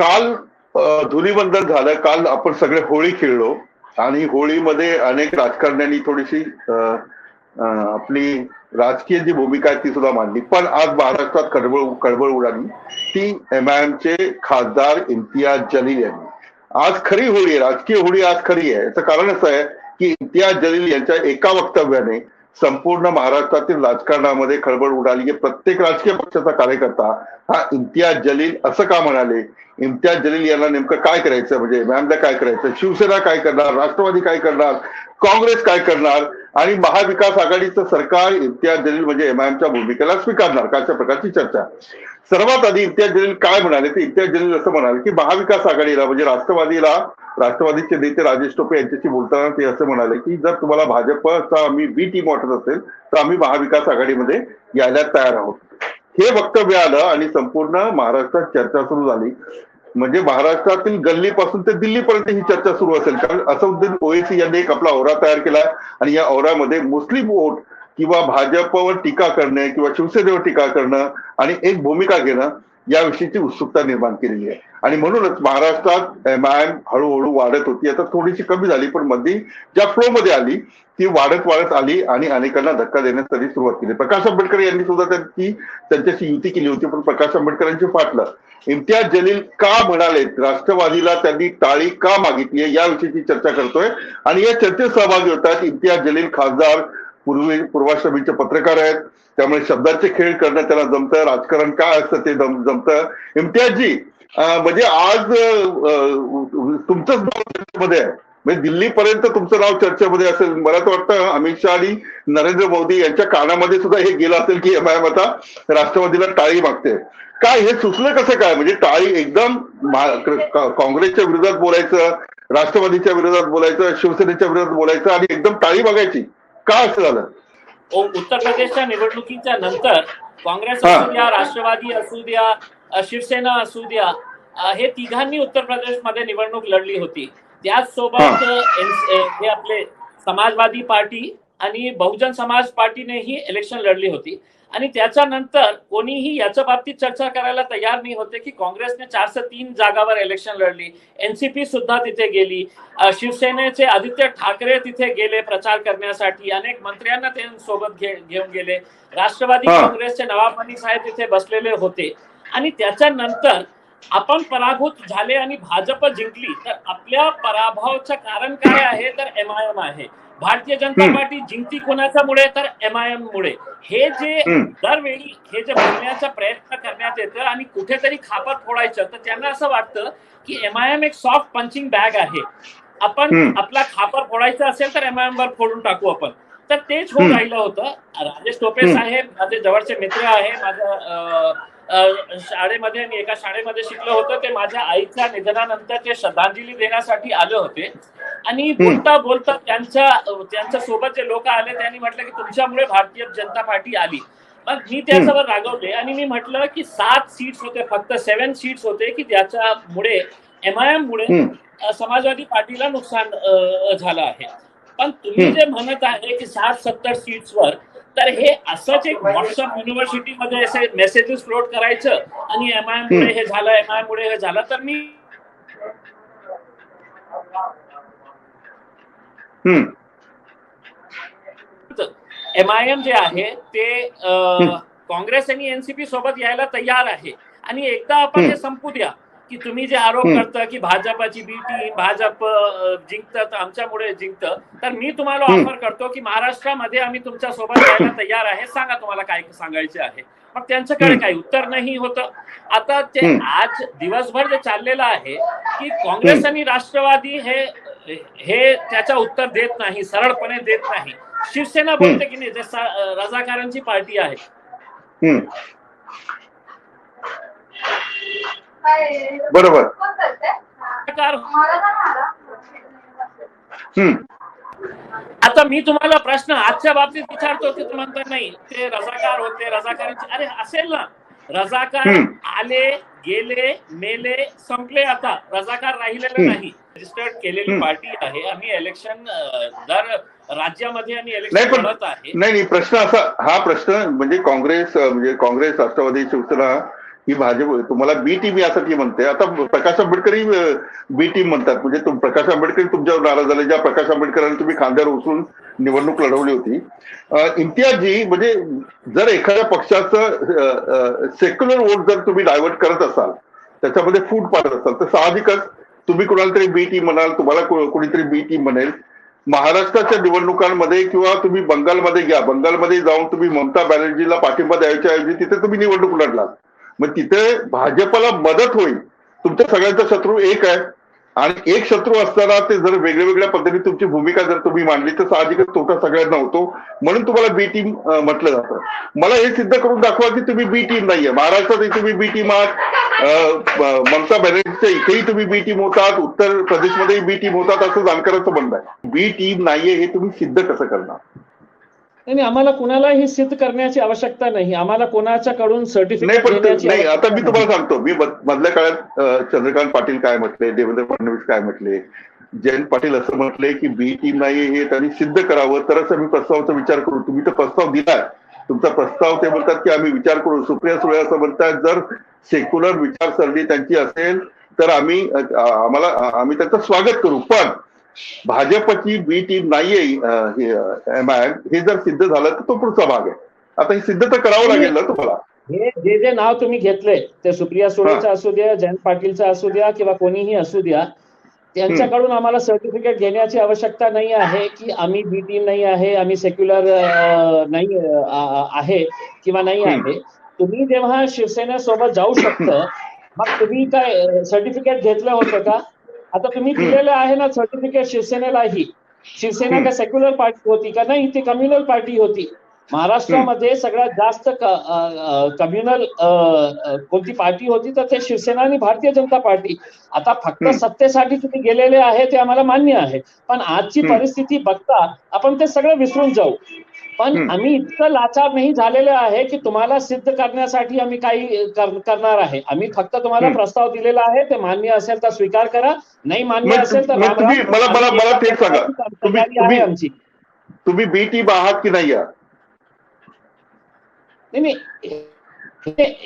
काल धुलीवंदन झालं. काल आपण सगळे होळी खेळलो आणि होळीमध्ये अनेक राजकारण्यांनी थोडीशी आपली राजकीय जी भूमिका आहे ती सुद्धा मांडली. पण आज महाराष्ट्रात खळबळ उडाली ती MIMचे खासदार इम्तियाज जलील यांनी. आज खरी होळी आहे, राजकीय होळी आज खरी आहे. याचं कारण असं आहे की इम्तियाज जलील यांच्या एका वक्तव्याने संपूर्ण महाराष्ट्रातील राजकारणामध्ये खळबळ उडाली आहे. प्रत्येक राजकीय पक्षाचा कार्यकर्ता हा इम्तियाज जलील असं का म्हणाले, इम्तियाज जलील यांना नेमकं काय करायचं, म्हणजे MIMला काय करायचं, शिवसेना काय करणार, राष्ट्रवादी काय करणार, काँग्रेस काय करणार आणि महाविकास आघाडीचं सरकार इम्तियाज जलील म्हणजे MIMच्या भूमिकेला स्वीकारणार का, अशा प्रकारची चर्चा. सर्वात आधी इम्तियाज जलील काय म्हणाले, ते इम्तियाज जलील असं म्हणाले की महाविकास आघाडीला म्हणजे राष्ट्रवादीचे नेते राजेश टोपे यांच्याशी बोलताना ते असं म्हणाले की जर तुम्हाला भाजपचा आम्ही बी टीम वाटत असेल तर आम्ही महाविकास आघाडीमध्ये यायला तयार आहोत. हे वक्तव्य आलं आणि संपूर्ण महाराष्ट्रात चर्चा सुरू झाली. म्हणजे महाराष्ट्रातील गल्लीपासून ते दिल्लीपर्यंत ही चर्चा सुरू असेल. कारण असदुद्दीन ओवैसी यांनी एक आपला औरा तयार केला आणि या औरामध्ये मुस्लिम वोट किंवा भाजपवर टीका करणे किंवा शिवसेनेवर टीका करणं आणि एक भूमिका घेणं याविषयीची उत्सुकता निर्माण केलेली आहे. आणि म्हणूनच महाराष्ट्रात MIM हळूहळू वाढत होती. आता थोडीशी कमी झाली पण मध्ये ज्या फ्लो मध्ये आली ती वाढत आली आणि अनेकांना धक्का देण्यास त्यांनी सुरुवात केली. प्रकाश आंबेडकर यांनी सुद्धा त्यांच्याशी युती केली होती पण प्रकाश आंबेडकरांची फाटलं. इम्तियाज जलील का म्हणाले, राष्ट्रवादीला त्यांनी टाळी का मागितली आहे याविषयीची चर्चा करतोय आणि या चर्चेत सहभागी होतात इम्तियाज जलील खासदार, पूर्वाश्रमीचे पत्रकार आहेत, त्यामुळे शब्दाचे खेळ करणं त्यांना जमतं, राजकारण काय असतं ते जमतं. इम्तियाजजी, म्हणजे आज तुमचंच नाव चर्चेमध्ये आहे, म्हणजे दिल्लीपर्यंत तुमचं नाव चर्चेमध्ये असेल. मला तर वाटतं अमित शहा आणि नरेंद्र मोदी यांच्या कानामध्ये सुद्धा हे गेलं असेल की MIM आता राष्ट्रवादीला टाळी मागते. काय हे सुचलं कसं काय, म्हणजे टाळी एकदम काँग्रेसच्या विरोधात बोलायचं, राष्ट्रवादीच्या विरोधात बोलायचं, शिवसेनेच्या विरोधात बोलायचं आणि एकदम टाळी मागायची, का असं झालं? उत्तर प्रदेशच्या निवडणुकीच्या नंतर काँग्रेस असू द्या, राष्ट्रवादी असू द्या, शिवसेना असू द्या, हे तिघांनी उत्तर प्रदेशमध्ये निवडणूक लढली होती. त्याचसोबत हे आपले समाजवादी पार्टी आणि बहुजन समाज पार्टीनेही इलेक्शन लढली होती. आणि त्याच्यानंतर कोणीही याच्या बाबतीत चर्चा करायला तयार नाही होते की काँग्रेसने 403 जागावर इलेक्शन लढली, NCP सुद्धा तिथे गेली, शिवसेनेचे आदित्य ठाकरे तिथे गेले प्रचार करण्यासाठी, अनेक मंत्र्यांना ते सोबत घेऊन गेले, राष्ट्रवादी काँग्रेसचे नवाब मलिक साहेब तिथे बसलेले होते. आणि त्याच्यानंतर आपण पराभूत झाले आणि भाजप जिंकली. तर आपल्या पराभवाचं कारण काय आहे, तर MIM आहे. भारतीय जनता पार्टी जिंकती कोणाच्यामुळे, तर MIM मुळे. हे जे दरवेळी हे जे बोलण्याचा प्रयत्न करण्यात येतं आणि कुठेतरी खापर फोडायचं, तर त्यांना असं वाटतं की MIM एक सॉफ्ट पंचिंग बॅग आहे. आपण आपला खापर फोडायचा असेल तर MIM वर फोडून टाकू आपण. तर तेच होऊन राहिलं होतं. राजेश टोपे साहेब माझे जवळचे मित्र आहे. माझ्या शाळेमध्ये मी एका शाळेमध्ये शिकलो होतो. ते माझ्या आईच्या निधनानंतर ते श्रद्धांजली देण्यासाठी आले होते आणि बोलता त्यांच्या सोबत जे लोक आले त्यांनी म्हटलं की तुमच्यामुळे भारतीय जनता पार्टी आली. मग मी त्याच्यावर रागवले आणि मी म्हटलं की 7 सीट्स होते, फक्त 7 सीट्स होते की ज्याच्यामुळे MIM मुळे समाजवादी पार्टीला नुकसान झालं आहे. पण तुम्ही जे म्हणत आहे की 60-70 सीट्सवर, तर हे असंच एक व्हॉट्सअप युनिव्हर्सिटीमध्ये असे मेसेजेस फ्लोट करायचं आणि MIM मुळे हे झालं, MIM मुळे हे झालं. तर मी MIM जे आहे ते काँग्रेस आणि NCP सोबत यायला तयार आहे. आणि एकदा आपण हे संपू द्या की तुम्ही जे आरोप करता की भाजपाची बी टीम, भाजप जिंकतं तर आमच्यामुळे जिंकतं, तर मी तुम्हाला ऑफर करतो की महाराष्ट्रामध्ये आम्ही तुमच्या सोबत यायला तयार आहे, सांगा तुम्हाला काय सांगायचे आहे. मग त्यांच्याकडे काही उत्तर नाही होतं. आता ते आज दिवसभर जे चाललेलं आहे की काँग्रेस आणि राष्ट्रवादी हे त्याचं उत्तर देत नाही, सरळपणे देत नाही. शिवसेना बोलते की नाही ते रजाकारांची पार्टी आहे. बरोबर. आता मी तुम्हाला प्रश्न आजच्या बाबतीत विचारतो की तुम्ही म्हणता नाही ते रजाकार होते, रजाकारांचे. अरे असेल ना, रजाकार आले गेले मेले संपले, आता रजाकार राहिलेले नाही. रजिस्टर्ड केलेली पार्टी आहे. आम्ही इलेक्शन दर राज्यामध्ये आणि इलेक्शन लढत आहे. नाही, प्रश्न असा, हा प्रश्न म्हणजे काँग्रेस राष्ट्रवादी शिवसेना ही भाजप तुम्हाला बी टीम यासाठी म्हणते. आता प्रकाश आंबेडकरही बी टीम म्हणतात. म्हणजे प्रकाश आंबेडकर तुमच्यावर नाराज झाले, ज्या प्रकाश आंबेडकरांनी तुम्ही खांद्यावर उचलून निवडणूक लढवली होती. इम्तियाजजी, म्हणजे जर एखाद्या पक्षाचं सेक्युलर वोट जर तुम्ही डायव्हर्ट करत असाल, त्याच्यामध्ये फूट पाडत असाल, तर साहजिकच तुम्ही कुणाला तरी बी टीम म्हणाल, तुम्हाला कोणीतरी बी टीम म्हणेल. महाराष्ट्राच्या निवडणुकांमध्ये किंवा तुम्ही बंगालमध्ये घ्या, बंगालमध्ये जाऊन तुम्ही ममता बॅनर्जीला पाठिंबा द्यायच्या ऐवजी तिथे तुम्ही निवडणूक लढलात. मग तिथे भाजपला मदत होईल. तुमच्या सगळ्यांचा शत्रू एक आहे आणि एक शत्रू असताना ते जर वेगळ्या पद्धतीने तुमची भूमिका जर तुम्ही मांडली तर साहजिकच तोटा सगळ्यांना होतो. म्हणून तुम्हाला बी टीम म्हटलं जातं. मला हे सिद्ध करून दाखवा की तुम्ही बी टीम नाहीये. महाराष्ट्रातही तुम्ही बी टीम आहात, ममता बॅनर्जीच्या इथेही तुम्ही बी टीम होतात, उत्तर प्रदेशमध्येही बी टीम होतात, असं जाणकारांचं म्हणणं आहे. बी टीम नाहीये हे तुम्ही सिद्ध कसं करणार? नाही, आम्हाला कुणालाही सिद्ध करण्याची आवश्यकता नाही. आम्हाला कोणाच्याकडून सर्टिफिकेट नाही. आता मी तुम्हाला सांगतो, मी मधल्या काळात चंद्रकांत पाटील काय म्हटले, देवेंद्र फडणवीस काय म्हटले, जयंत पाटील असं म्हटले की बी टीम नाहीये हे त्यांनी सिद्ध करावं तरच आम्ही प्रस्तावाचा विचार करू. तुम्ही तर प्रस्ताव दिलाय. तुमचा प्रस्ताव ते म्हणतात की आम्ही विचार करू. सुप्रिया सुळे असं म्हणतात जर सेक्युलर विचारसरणी त्यांची असेल तर आम्ही त्यांचं स्वागत करू. पण भाजपची बी टीम नाहीये एमआयएम हे जर सिद्ध झालं तर तो पुढचा भाग आहे. आता हे सिद्ध तर करावं लागेल ना तुम्हाला. हे जे नाव तुम्ही घेतलंय ते सुप्रिया सुळेचं असू द्या, जयंत पाटीलचं असू द्या किंवा कोणीही असू द्या, त्यांच्याकडून आम्हाला सर्टिफिकेट घेण्याची आवश्यकता नाही आहे की आम्ही बी टीम नाही आहे, आम्ही सेक्युलर नाही आहे किंवा नाही आहे. तुम्ही जेव्हा शिवसेनेसोबत जाऊ शकतं मग तुम्ही काय सर्टिफिकेट घेतलं होतं का? आता तुम्ही दिलेलं आहे ना सर्टिफिकेट शिवसेनेलाही. शिवसेना का सेक्युलर पार्टी होती का? नाही, ती कम्युनल पार्टी होती. महाराष्ट्रामध्ये सगळ्यात जास्त कम्युनल कोणती पार्टी होती तर ते शिवसेना आणि भारतीय जनता पार्टी. आता फक्त सत्तेसाठी तुम्ही गेलेले आहे ते आम्हाला मान्य आहे, पण आजची परिस्थिती बघता आपण ते सगळं विसरून जाऊ. पण आम्ही इतकं लाचार नाही झालेलं आहे की तुम्हाला सिद्ध करण्यासाठी आम्ही काही करणार आहे. आम्ही फक्त तुम्हाला प्रस्ताव दिलेला आहे, ते मान्य असेल तर स्वीकार करा, नाही मान्य असेल तर मला ते सांगा, तुम्ही बी टीम आहात की नाही आहात? नाही,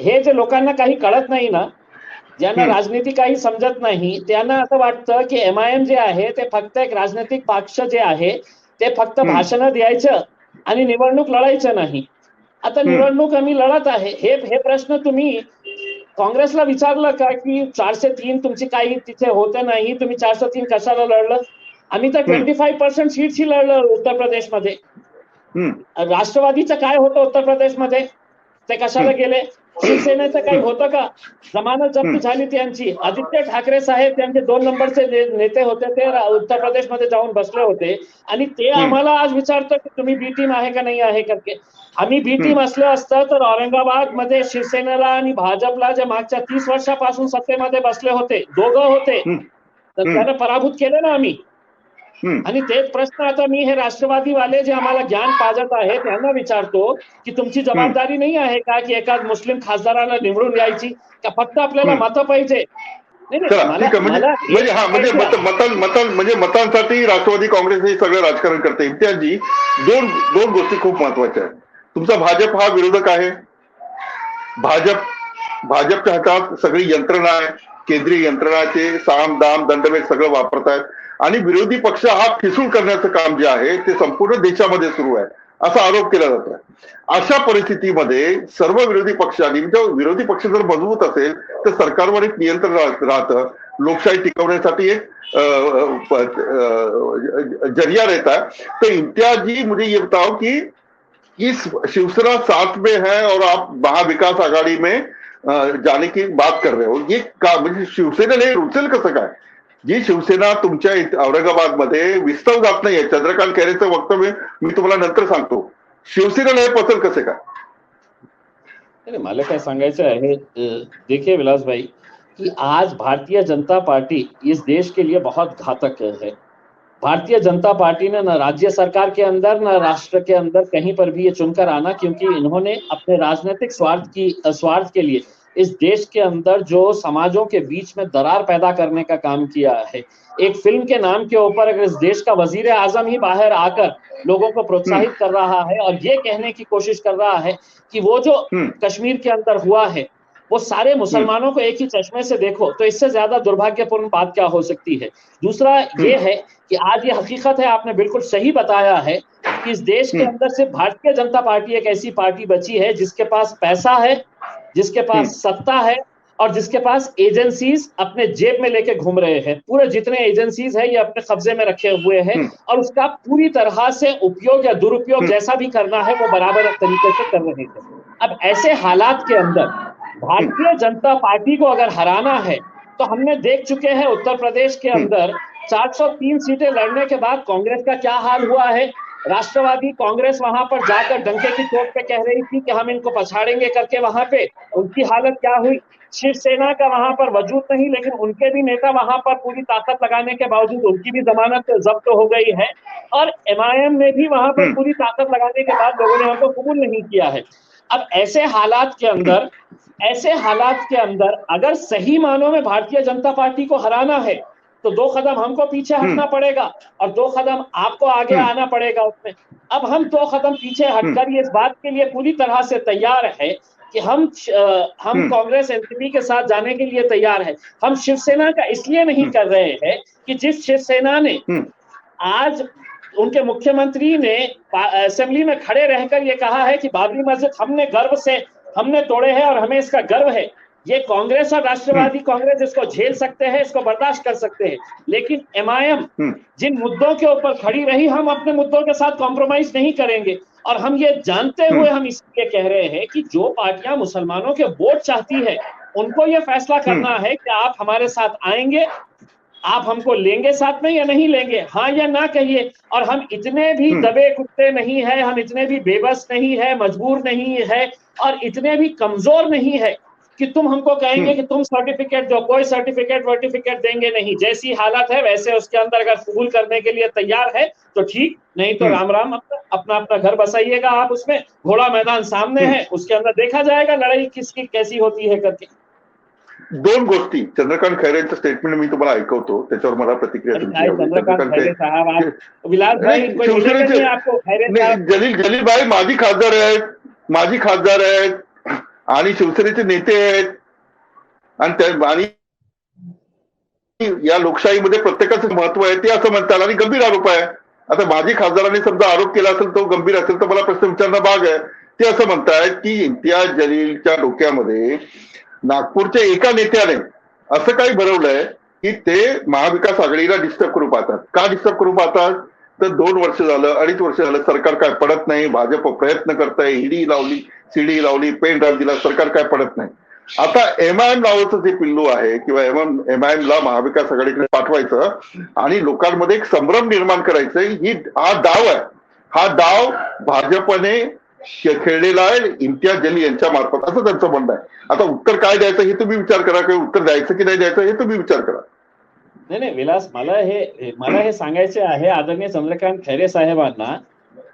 हे जे लोकांना काही कळत नाही ना, ज्यांना राजनीती काही समजत नाही, त्यांना असं वाटतं की एमआयएम जे आहे ते फक्त एक राजनैतिक पक्ष जे आहे ते फक्त भाषणं द्यायचं आणि निवडणूक लढायचं नाही. आता निवडणूक आम्ही लढत आहे. हे प्रश्न तुम्ही काँग्रेसला विचारलं का की 403 तुमची काही तिथे होतं नाही, तुम्ही 403 कशाला लढलं? आम्ही तर 25% सीटशी लढलं उत्तर प्रदेशमध्ये. राष्ट्रवादीचं काय होतं उत्तर प्रदेशमध्ये, ते कशाला गेले? शिवसेनेचं काही होतं का? जमानत जप्त झाली त्यांची. आदित्य ठाकरे साहेब त्यांचे 2 नंबरचे नेते होते, ते उत्तर प्रदेशमध्ये जाऊन बसले होते आणि ते आम्हाला आज विचारतं की तुम्ही बी टीम आहे का नाही आहे करके. आम्ही बी टीम असलं असतं तर औरंगाबाद मध्ये शिवसेनेला आणि भाजपला जे मागच्या 30 वर्षापासून सत्तेमध्ये बसले होते, दोघं होते, तर त्यांना पराभूत केलं ना आम्ही. आणि तेच प्रश्न आता मी हे राष्ट्रवादीवाले जे आम्हाला ज्ञान पाजत आहे त्यांना विचारतो की तुमची जबाबदारी नाही आहे का की एका मुस्लिम खासदाराला निवडून यायची का? फक्त आपल्याला मतं पाहिजे. म्हणजे मतांसाठी राष्ट्रवादी काँग्रेस हे सगळं राजकारण करते. इम्तियाजजी, दोन गोष्टी खूप महत्वाच्या आहेत. तुमचा भाजप हा विरोधक आहे. भाजपच्या हातात सगळी यंत्रणा आहे, केंद्रीय यंत्रणाचे साम दाम दंडभेद सगळं वापरतायत आणि विरोधी पक्ष हा ठिसूळ करण्याचं काम जे आहे ते संपूर्ण देशामध्ये सुरू आहे असा आरोप केला जातो. अशा परिस्थितीमध्ये सर्व विरोधी पक्षांनी, म्हणजे विरोधी पक्ष जर मजबूत असेल तर सरकारवर एक नियंत्रण राहतं, लोकशाही टिकवण्यासाठी एक जरिया रहता है. तो इम्तियाजी मुझे ये बताओ कि इस शिवसेना साथ में है और आप महाविकास आघाड़ी में जाने की बात कर रहे हो, ये का म्हणजे शिवसेनेला हे रुचेल कसं काय? जी शिवसेना तुमच्या औरंगाबादमध्ये विस्तव जात नाहीये. चंद्रकांत खैरेचं वक्तव्य मी तुम्हाला नंतर सांगतो. शिवसेनेला हे पचल कसं काय? मला काय सांगायचं आहे, देखिए विलास भाई, कि आज भारतीय जनता पार्टी इस देश के लिए बहुत घातक है. भारतीय जनता पार्टी ने न राज्य सरकार के अंदर न राष्ट्र के अंदर कहीं पर भी ये चुनकर आना, क्योंकि इन्होंने अपने राजनीतिक स्वार्थ के लिए इस देश के अंदर जो समाजों के बीच में दरार पैदा करने का काम किया है. एक फिल्म के नाम के ऊपर अगर इस देश का वजीर आजम ही बाहर आकर लोगों को प्रोत्साहित कर रहा है और ये कहने की कोशिश कर रहा है कि वो जो कश्मीर के अंदर हुआ है वो सारे मुसलमानों को एक ही चश्मे से देखो, तो इससे ज्यादा दुर्भाग्यपूर्ण बात क्या हो सकती है। दूसरा ये है कि आज ये हकीकत है, आपने बिल्कुल सही बताया है कि इस देश के अंदर सिर्फ भारतीय जनता पार्टी एक ऐसी पार्टी बची है जिसके पास पैसा है, जिसके पास सत्ता है और जिसके पास एजेंसीज अपने जेब में लेके घूम रहे हैं। पूरे जितने एजेंसीज है ये अपने कब्जे में रखे हुए हैं और उसका पूरी तरह से उपयोग या दुरुपयोग जैसा भी करना है वो बराबर तरीके से कर रहे हैं। अब ऐसे हालात के अंदर भारतीय जनता पार्टी को अगर हराना है तो हमने देख चुके हैं उत्तर प्रदेश के अंदर 403 सीटें लड़ने के बाद कांग्रेस का क्या हाल हुआ है। राष्ट्रवादी कांग्रेस वहां पर जाकर डंके की चोट पे कह रही थी कि हम इनको पछाड़ेंगे करके, वहां पे उनकी हालत क्या हुई। शिवसेना का वहां पर वजूद नहीं, लेकिन उनके भी नेता वहां पर पूरी ताकत लगाने के बावजूद उनकी भी जमानत जब्त हो गई है और एमआईएम ने भी वहां पर पूरी ताकत लगाने के बाद लोगों ने हमको कबूल नहीं किया है। अब ऐसे हालात के अंदर अगर सही मानों में भारतीय जनता पार्टी को हराना है तो 2 कदम हमको पीछे हटना पड़ेगा और 2 कदम आपको आगे आना पड़ेगा उसमें। अब हम 2 कदम पीछे हटकर ये इस बात के लिए पूरी तरह से तैयार है कि हम कांग्रेस एनसीपी के साथ जाने के लिए तैयार है। हम शिवसेना का इसलिए नहीं कर रहे हैं कि जिस शिवसेना ने आज उनके मुख्यमंत्री ने असेंबली में खड़े रहकर ये कहा है कि बाबरी मस्जिद हमने तोड़े हैं और हमें इसका गर्व है। ये कांग्रेस और राष्ट्रवादी कांग्रेस इसको झेल सकते हैं, इसको बर्दाश्त कर सकते हैं, लेकिन एमआईएम जिन मुद्दों के ऊपर खड़ी रही, हम अपने मुद्दों के साथ कॉम्प्रोमाइज नहीं करेंगे। और हम ये जानते हुए हम इसलिए कह रहे हैं कि जो पार्टियां मुसलमानों के वोट चाहती है उनको ये फैसला करना है कि आप हमारे साथ आएंगे, आप हमको लेंगे साथ में या नहीं लेंगे, हाँ या ना कहिए। और हम इतने भी दबे कुत्ते नहीं है, हम इतने भी बेबस नहीं है, मजबूर नहीं है और इतने भी कमजोर नहीं है कि तुम हमको कहेंगे कि तुम सर्टिफिकेट दो। कोई सर्टिफिकेट देंगे नहीं। जैसी हालत है वैसे उसके अंदर अगर कबूल करने के लिए तैयार है तो ठीक, नहीं तो राम राम, अपना घर बसाइएगा आप उसमें। घोड़ा मैदान सामने है, उसके अंदर देखा जाएगा लड़ाई किसकी कैसी होती है करके। 2 गोष्टी चंद्रकांत खैरेंचं स्टेटमेंट मी तुम्हाला ऐकवतो, त्याच्यावर मला प्रतिक्रिया तुमची आवडेल. चंद्रकांत खैरे साहब, आप विलास भाई कोई शिवसेनेचे आपको खैरे साहब? जलील भाई माजी खासदार आहेत आणि शिवसेनेचे नेते आहेत आणि या लोकशाहीमध्ये प्रत्येकाचं महत्व आहे ते असं म्हणतात आणि गंभीर आरोप आहे. आता माजी खासदारांनी समजा आरोप केला असेल तो गंभीर असेल तर मला प्रश्न विचारणं भाग आहे. ते असं म्हणतायत की इम्तियाज जलीलच्या डोक्यामध्ये नागपूरच्या एका नेत्याने असं काही भरवलंय की ते महाविकास आघाडीला डिस्टर्ब करू पाहतात. का डिस्टर्ब करू पाहतात तर 2 वर्ष झालं, 2.5 वर्ष झालं सरकार काय पडत नाही. भाजप प्रयत्न करताय, ईडी लावली, सीडी लावली, पेन ड्राईव्ह दिला, सरकार काय पडत नाही. आता एमआयएम नावाचं जे पिल्लू आहे किंवा एमआयएमला महाविकास आघाडीकडे पाठवायचं आणि लोकांमध्ये एक संभ्रम निर्माण करायचं, हा डाव आहे. हा डाव भाजपने खेळलेला आहे इम्तियाज जलील यांच्या मार्फत, असं त्यांचं म्हणणं आहे. आता उत्तर काय द्यायचं हे तुम्ही विचार करा, किंवा उत्तर द्यायचं की नाही द्यायचं हे तुम्ही विचार करा. नाही विलास, मला हे सांगायचे आहे आदरणीय चंद्रकांत खैरे साहेबांना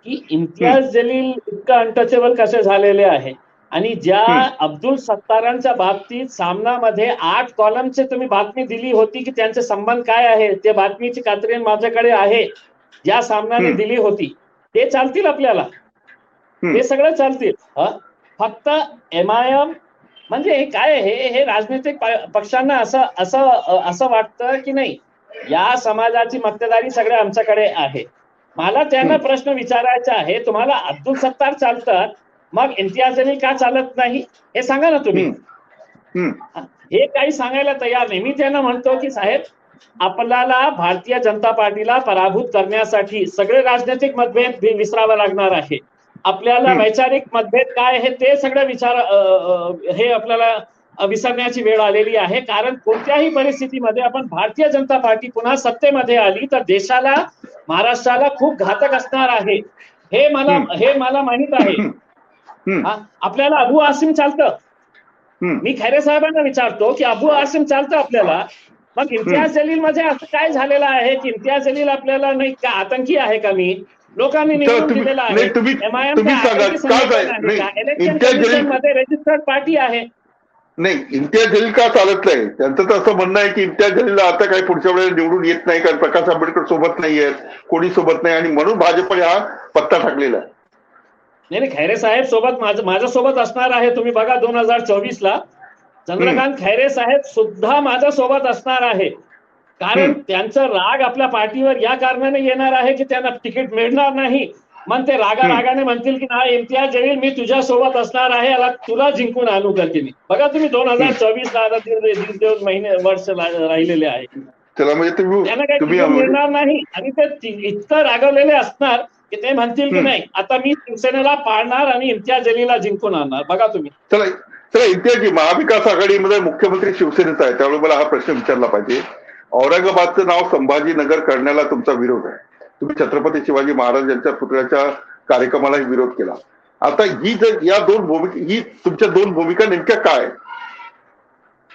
की इम्तियाज जलील इतका अनटचेबल कसे झालेले आहे आणि ज्या अब्दुल सत्तारांच्या बाबतीत सामनामध्ये 8 कॉलमचे तुम्ही बातमी दिली होती की त्यांचे संबंध काय आहे, त्या बातमीची खात्री माझ्याकडे आहे. ज्या सामनाने दिली होती ते चालतील आपल्याला, ते सगळं चालतील. फक्त एमआयएम म्हणजे हे काय हे राजनीतिक पक्षांना असं वाटतं की नाही या समाजाची मक्तेदारी सगळ्या आमच्याकडे आहे. मला त्यांना प्रश्न विचारायचा आहे, तुम्हाला अब्दुल सत्तार चालतात मग इम्तियाज जलील का चालत नाही हे सांगा ना तुम्ही. हे काही सांगायला तयार नाही. मी त्यांना म्हणतो की साहेब, आपल्याला भारतीय जनता पार्टीला पराभूत करण्यासाठी सगळे राजनैतिक मतभेद विसरावे लागणार आहे. आपल्याला वैचारिक मतभेद काय आहे ते सगळं हे आपल्याला विसरण्याची वेळ आलेली आहे. कारण कोणत्याही परिस्थितीमध्ये आपण भारतीय जनता पार्टी पुन्हा सत्तेमध्ये आली तर देशाला, महाराष्ट्राला खूप घातक असणार आहे. हे मला माहित आहे. आपल्याला अबू आसिम चालतं. मी खैरे साहेबांना विचारतो की अबू आसिम चालतं आपल्याला, मग इम्तियाज जलील मध्ये असं काय झालेलं आहे की इम्तियाज जलील आपल्याला नाही का आतंकी आहे का? मी लोकांनी निवडून दिलेला आहे. इलेक्शन मध्ये रजिस्टर्ड पार्टी आहे. नाही, इम्तियाज जलील का चालत नाही? त्यांचं तर असं म्हणणं आहे की इम्तियाज जलीलला आता काही पुढच्या वेळेला निवडून येत नाही, कारण प्रकाश आंबेडकर सोबत नाही आहेत, कोणी सोबत नाही, आणि म्हणून भाजपने हा पत्ता टाकलेला आहे. नाही खैरे साहेब सोबत माझ्यासोबत असणार आहे. तुम्ही बघा 2024 ला चंद्रकांत खैरे साहेब सुद्धा माझ्या सोबत असणार आहे, कारण त्यांचं राग आपल्या पार्टीवर या कारणाने येणार आहे की त्यांना तिकीट मिळणार नाही. मग ते रागाने म्हणतील की नाही इम्तियाज जलील मी तुझ्या सोबत असणार आहे, याला तुला जिंकून आणू करते मी. बघा तुम्ही 2024 ला दीड महिने वर्ष राहिलेले आहे, त्यांना काही तिकीट मिळणार नाही. आणि ते इतकं रागवलेले असणार की ते म्हणतील की नाही आता मी शिवसेनेला पाळणार आणि इम्तियाज जलीलला जिंकून आणणार. बघा तुम्ही. चला इम्तियाजी, महाविकास आघाडीमध्ये मुख्यमंत्री शिवसेनेचा आहे, त्यामुळे मला हा प्रश्न विचारला पाहिजे. औरंगाबादचं नाव संभाजीनगर करण्याला तुमचा विरोध आहे. तुम्ही छत्रपती शिवाजी महाराज यांच्या पुतळ्याच्या कार्यक्रमालाही विरोध केला. आता ही या दोन भूमिका, ही तुमच्या दोन भूमिका नेमक्या काय?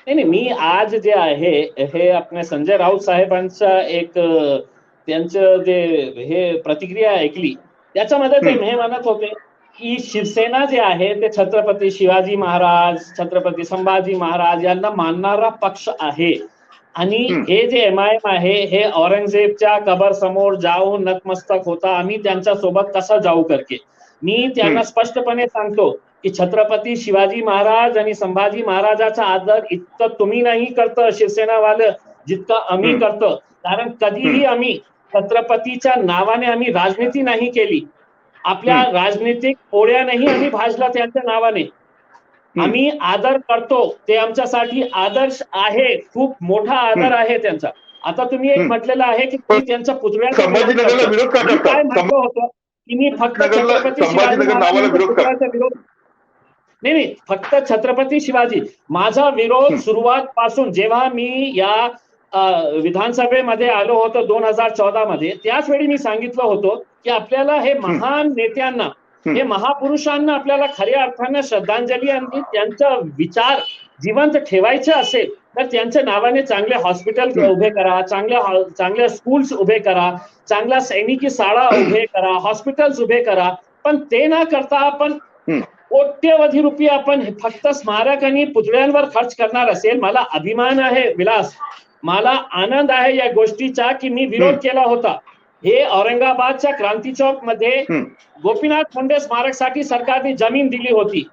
नाही, मी आज जे आहे हे आपल्या संजय राऊत साहेबांचा एक त्यांचं जे हे प्रतिक्रिया ऐकली, त्याच्यामध्ये ते हे म्हणत होते की शिवसेना जे आहे ते छत्रपती शिवाजी महाराज, छत्रपती संभाजी महाराज यांना मानणारा पक्ष आहे. आणि हे जे MIM आहे हे औरंगजेबच्या कबर समोर जाऊन नतमस्तक होता, आम्ही त्यांच्या सोबत कसं जाऊ करके. मी त्यांना स्पष्टपणे सांगतो की छत्रपती शिवाजी महाराज आणि संभाजी महाराजाचा आदर इतकं तुम्ही नाही करतं शिवसेनावालं जितकं आम्ही करतो. कारण कधीही आम्ही छत्रपतीच्या नावाने आम्ही राजनीती नाही केली, आपल्या राजनीतिक पोळ्यानेही आम्ही भाजला त्यांच्या नावाने. आम्ही आदर करतो, ते आमच्यासाठी आदर्श आहे, खूप मोठा आदर आहे त्यांचा. आता तुम्ही एक म्हटलेलं आहे की त्यांच्या पुतळ्याचा काय म्हटलं होतं की मी फक्त छत्रपती शिवाजी महाराजांचा विरोध नाही, फक्त छत्रपती शिवाजी. माझा विरोध सुरुवात पासून जेव्हा मी या विधानसभेमध्ये आलो होतो 2014 मध्ये, त्याच वेळी मी सांगितलं होतं की आपल्याला हे महान नेत्यांना, हे महापुरुषांना आपल्याला खऱ्या अर्थाने श्रद्धांजली आणि त्यांचा विचार जिवंत ठेवायचे असेल तर त्यांच्या नावाने चांगले हॉस्पिटल उभे करा, चांगल्या स्कूल्स उभे करा, चांगल्या सैनिकी शाळा उभे करा, हॉस्पिटल्स उभे करा. पण ते न करता आपण कोट्यवधी रुपये आपण फक्त स्मारक आणि पुतळ्यांवर खर्च करणार असेल. मला अभिमान आहे विलास, मला आनंद आहे या गोष्टीचा की मी विरोध केला होता. हे औरंगाबादच्या क्रांती चौक मध्ये गोपीनाथ मुंडे स्मारकसाठी सरकारने जमीन दिली होती.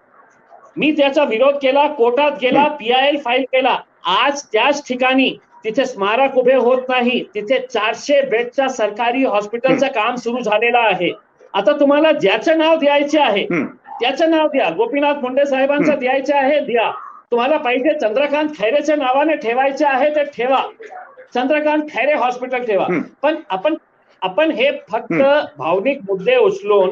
मी त्याचा विरोध केला, कोर्टात गेला, PIL फाईल केला. आज त्याच ठिकाणी तिथे स्मारक उभे होत नाही, तिथे 400 बेडच्या सरकारी हॉस्पिटलचं काम सुरू झालेलं आहे. आता तुम्हाला ज्याचं नाव द्यायचे आहे त्याचं नाव द्या, गोपीनाथ मुंडे साहेबांचं द्यायचं आहे द्या, तुम्हाला पाहिजे चंद्रकांत खैरेच्या नावाने ठेवायचे आहे ते ठेवा, चंद्रकांत खैरे हॉस्पिटल ठेवा. पण आपण हे फक्त भावनिक मुद्दे उचलून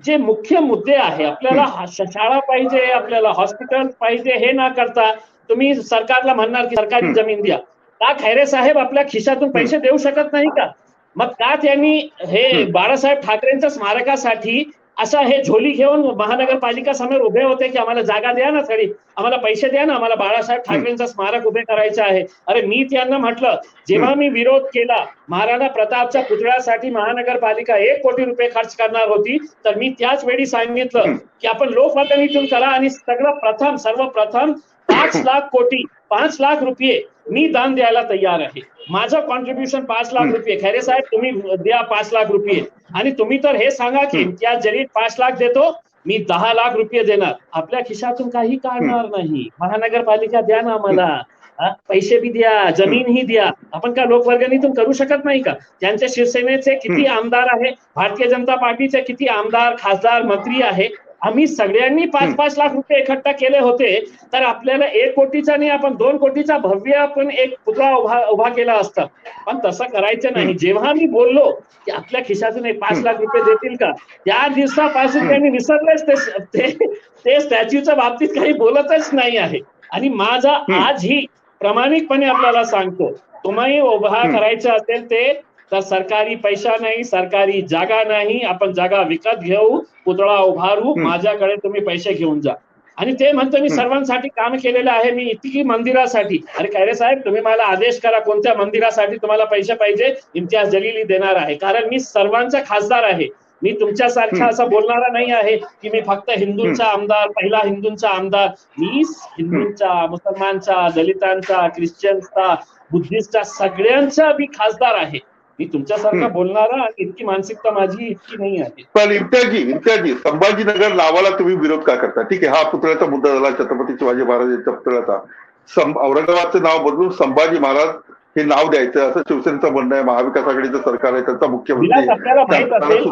जे मुख्य मुद्दे आहे, आपल्याला शाळा पाहिजे, आपल्याला हॉस्पिटल पाहिजे, हे न करता तुम्ही सरकारला म्हणणार की सरकारी जमीन द्या. का खैरे साहेब आपल्या खिशातून पैसे देऊ शकत नाही का? मग का त्यांनी हे बाळासाहेब ठाकरेंच्या स्मारकासाठी असं हे झोली घेऊन महानगरपालिका समोर उभे होते की आम्हाला जागा द्या ना, थोडी आम्हाला पैसे द्या ना, आम्हाला बाळासाहेब ठाकरेंचं स्मारक उभे करायचं आहे. अरे मी त्यांना म्हटलं, जेव्हा मी विरोध केला महाराणा प्रतापच्या पुतळ्यासाठी महानगरपालिका 1 कोटी रुपये खर्च करणार होती, तर मी त्याच वेळी सांगितलं की आपण लोकवर्गणीतून करा आणि सर्वप्रथम 5 लाख रुपये मी दान द्यायला तयार आहे. माझं कॉन्ट्रीब्युशन 5 लाख रुपये. खैरे साहेब तुम्ही द्या 5 लाख रुपये. आणि तुम्ही तर हे सांगा की इम्तियाज जलील 5 लाख देतो, मी 10 लाख रुपये देणार. आपल्या खिशातून काही काढणार नाही. महानगरपालिका द्या ना आम्हाला, पैसे बी द्या, जमीनही द्या. आपण का लोकवर्गणीतून करू शकत नाही का? त्यांच्या शिवसेनेचे किती आमदार आहे, भारतीय जनता पार्टीचे किती आमदार, खासदार, मंत्री आहे. आम्ही सगळ्यांनी 5-5 लाख रुपये इकट्ठा केले होते तर आपल्याला 1 कोटीचा नाही, आपण 2 कोटीचा भव्य आपण एक पुतळा उभा केला असता. पण तसं करायचं नाही. जेव्हा मी बोललो की आपल्या खिशातून 5 लाख रुपये देतील का, त्या दिवसापासून त्यांनी विसरलेच ते स्टॅच्यूच्या बाबतीत काही बोलतच नाही आहे. आणि माझा आजही प्रामाणिकपणे आपल्याला सांगतो, तुम्ही उभा करायचं असेल ते तर सरकारी पैसा नाही, सरकारी जागा नाही, आपण जागा विकत घेऊ, पुतळा उभारू, माझ्याकडे तुम्ही पैसे घेऊन जा. आणि ते म्हणतो मी सर्वांसाठी काम केलेलं आहे, मी इतकी मंदिरासाठी. अरे खैरे साहेब तुम्ही मला आदेश करा कोणत्या मंदिरासाठी तुम्हाला पैसे पाहिजे, इम्तियाज जलील देणार आहे. कारण मी सर्वांचा खासदार आहे. मी तुमच्यासारखा असं बोलणारा नाही आहे की मी फक्त हिंदूंचा आमदार, पहिला हिंदूंचा आमदार. मी हिंदूंचा, मुसलमानचा, दलितांचा, ख्रिश्चनचा, बुद्धिस्टचा सगळ्यांचा मी खासदार आहे. मी तुमच्यासारखा बोलणारा आणि इतकी मानसिकता माझी इतकी नाही आहे. पण इम्तियाजी संभाजीनगर नावाला तुम्ही विरोध का करता? ठीक आहे, हा पुतळ्याचा मुद्दा झाला छत्रपती शिवाजी महाराज यांच्या पुतळ्याचा. औरंगाबादचं नाव बदलून संभाजी महाराज हे नाव द्यायचं असं शिवसेनेचं म्हणणं आहे. महाविकास आघाडीचं सरकार आहे, त्यांचा मुख्यमंत्री आपल्याला माहित असेल,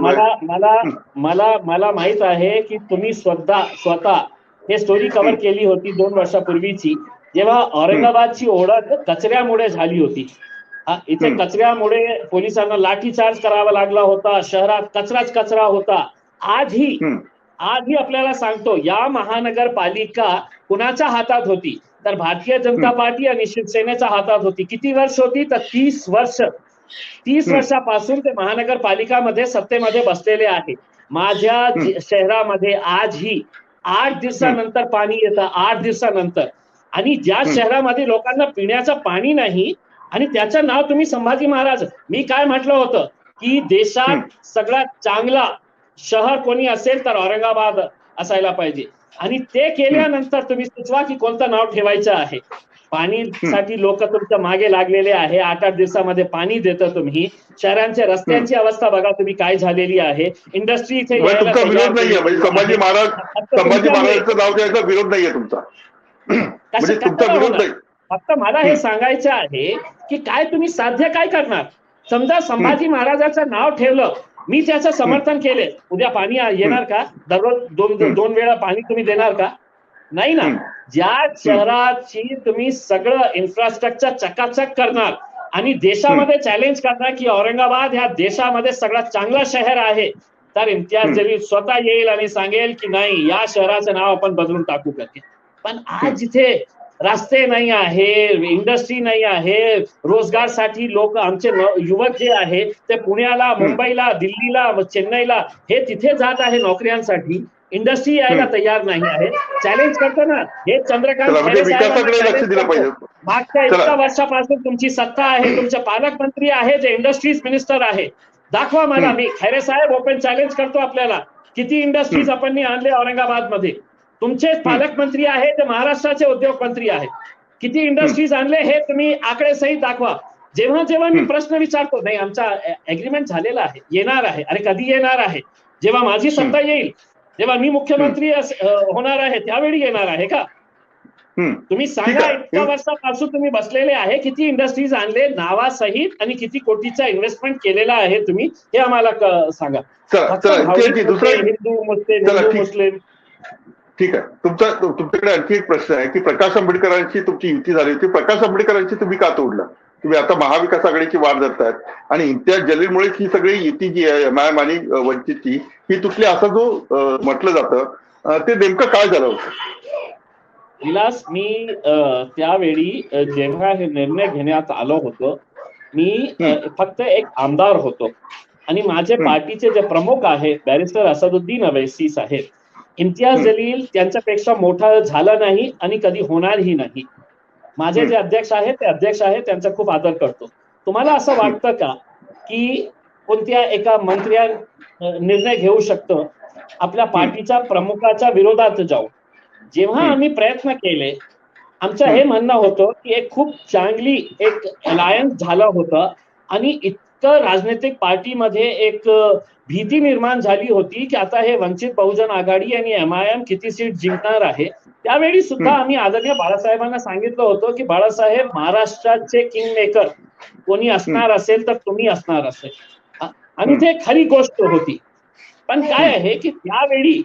मला माहित आहे की तुम्ही स्वतः हे स्टोरी कव्हर केली होती 2 वर्षापूर्वीची, जेव्हा औरंगाबादची ओळख कचऱ्यामुळे झाली होती. इथे कचऱ्यामुळे पोलिसांना लाठीचार्ज करावा लागला होता, शहरात कचरा होता. आजही आपल्याला सांगतो, या महानगरपालिका कुणाच्या हातात होती? तर भारतीय जनता पार्टी आणि शिवसेनेच्या हातात होती. किती वर्ष होती? तर 30 वर्ष. 30 वर्षापासून ते महानगरपालिकामध्ये सत्तेमध्ये बसलेले आहे. माझ्या शहरामध्ये आजही 8 दिवसानंतर पाणी येतं, 8 दिवसानंतर. आणि ज्या शहरामध्ये लोकांना पिण्याचं पाणी नाही आणि त्याचं नाव तुम्ही संभाजी महाराज. मी काय म्हटलं होतं की देशात सगळ्यात चांगला शहर कोणी असेल तर औरंगाबाद असायला पाहिजे. आणि ते केल्यानंतर तुम्ही सुचवा की कोणतं नाव ठेवायचं आहे. पाणीसाठी लोक तुमच्या मागे लागलेले आहे. 8-8 दिवसामध्ये पाणी देतं तुम्ही. शहरांच्या रस्त्यांची अवस्था बघा तुम्ही काय झालेली आहे. इंडस्ट्री इथे तुमचा विरोध नाहीये, म्हणजे संभाजी महाराजांचं नाव द्यायचा विरोध नाहीये तुमचा, म्हणजे तुमचा विरोध नाही. फक्त मला हे सांगायचं आहे की काय तुम्ही साध्य काय करणार? समजा संभाजी महाराजांचं नाव ठेवलं, मी त्याचं समर्थन केले, उद्या पाणी येणार का? दररोज 2 वेळा पाणी तुम्ही देणार का? नाही ना. ज्या शहराची तुम्ही सगळं इन्फ्रास्ट्रक्चर चकाचक करणार आणि देशामध्ये चॅलेंज करणार की औरंगाबाद ह्या देशामध्ये सगळ्यात चांगलं शहर आहे, तर इम्तियाज जलील स्वतः येईल आणि सांगेल की नाही, या शहराचं नाव आपण बदलून टाकू करते. पण आज इथे रस्ते नाही आहे, इंडस्ट्री नाही आहे, रोजगारसाठी लोक आमचे युवक जे आहे ते पुण्याला, मुंबईला, दिल्लीला, चेन्नईला हे तिथे जात आहे नोकऱ्यांसाठी. इंडस्ट्री यायला तयार नाही आहे. चॅलेंज करतो ना हे चंद्रकांत मागच्या 1 वर्षापासून तुमची सत्ता आहे, तुमचे पालकमंत्री आहे जे इंडस्ट्रीज मिनिस्टर आहे. दाखवा मला. मी खैरे साहेब ओपन चॅलेंज करतो आपल्याला, किती इंडस्ट्रीज आपण आणले औरंगाबाद मध्ये? तुमचे पालकमंत्री आहे ते महाराष्ट्राचे उद्योग मंत्री आहेत. किती इंडस्ट्रीज आणले हे तुम्ही आकडे सहित दाखवा. जेव्हा मी प्रश्न विचारतो, नाही आमचा अग्रीमेंट झालेला आहे, येणार आहे. अरे कधी येणार आहे? जेव्हा माझी सत्ता येईल, जेव्हा मी मुख्यमंत्री होणार आहे त्यावेळी येणार आहे का? तुम्ही सांगा. 1 वर्षापासून तुम्ही बसलेले आहे, किती इंडस्ट्रीज आणले नावासहित आणि किती कोटीचा इन्व्हेस्टमेंट केलेला आहे तुम्ही, हे आम्हाला सांगा. हिंदू मुस्लिम. ठीक आहे. तुमच्याकडे आणखी एक प्रश्न आहे की प्रकाश आंबेडकरांची तुमची युती झाली होती, प्रकाश आंबेडकरांची तुम्ही का तोडलं? तुम्ही आता महाविकास आघाडीची वाट धरतायत आणि इम्तियाज जलीलमुळेच ही सगळी युती जी आहे एमआयएम आणि वंचितची ही तुटली असं जो म्हटलं जातं, ते नेमकं काय झालं होतं? विलास, मी त्यावेळी जेव्हा हे निर्णय घेण्यात आलं होतं, मी फक्त एक आमदार होतो आणि माझे पार्टीचे जे प्रमुख आहे बॅरिस्टर असदुद्दीन अवैसी साहेब, इम्तियाज जलील त्यांच्यापेक्षा मोठा झाला नाही आणि कधी होणारही नाही. माझे जे अध्यक्ष आहेत ते अध्यक्ष आहेत, त्यांचा खूप आदर करतो. तुम्हाला असं वाटतं का की कोणत्या एका मंत्र्या निर्णय घेऊ शकतं आपल्या पार्टीच्या प्रमुखाच्या विरोधात जाऊन? जेव्हा आम्ही प्रयत्न केले, आमचं हे म्हणणं होतं की एक खूप चांगली एक अलायन्स झालं होतं आणि इतकं राजनैतिक पार्टीमध्ये एक भीती निर्माण झाली होती की आता हे वंचित बहुजन आघाडी आणि एमआयएम किती सीट जिंकणार आहे. त्यावेळी सुद्धा आम्ही आदरणीय बाळासाहेबांना सांगितलं होतं की बाळासाहेब, महाराष्ट्राचे किंग मेकर कोणी असणार असेल तर तुम्ही असणार असेल. आणि ते खरी गोष्ट होती. पण काय आहे की त्यावेळी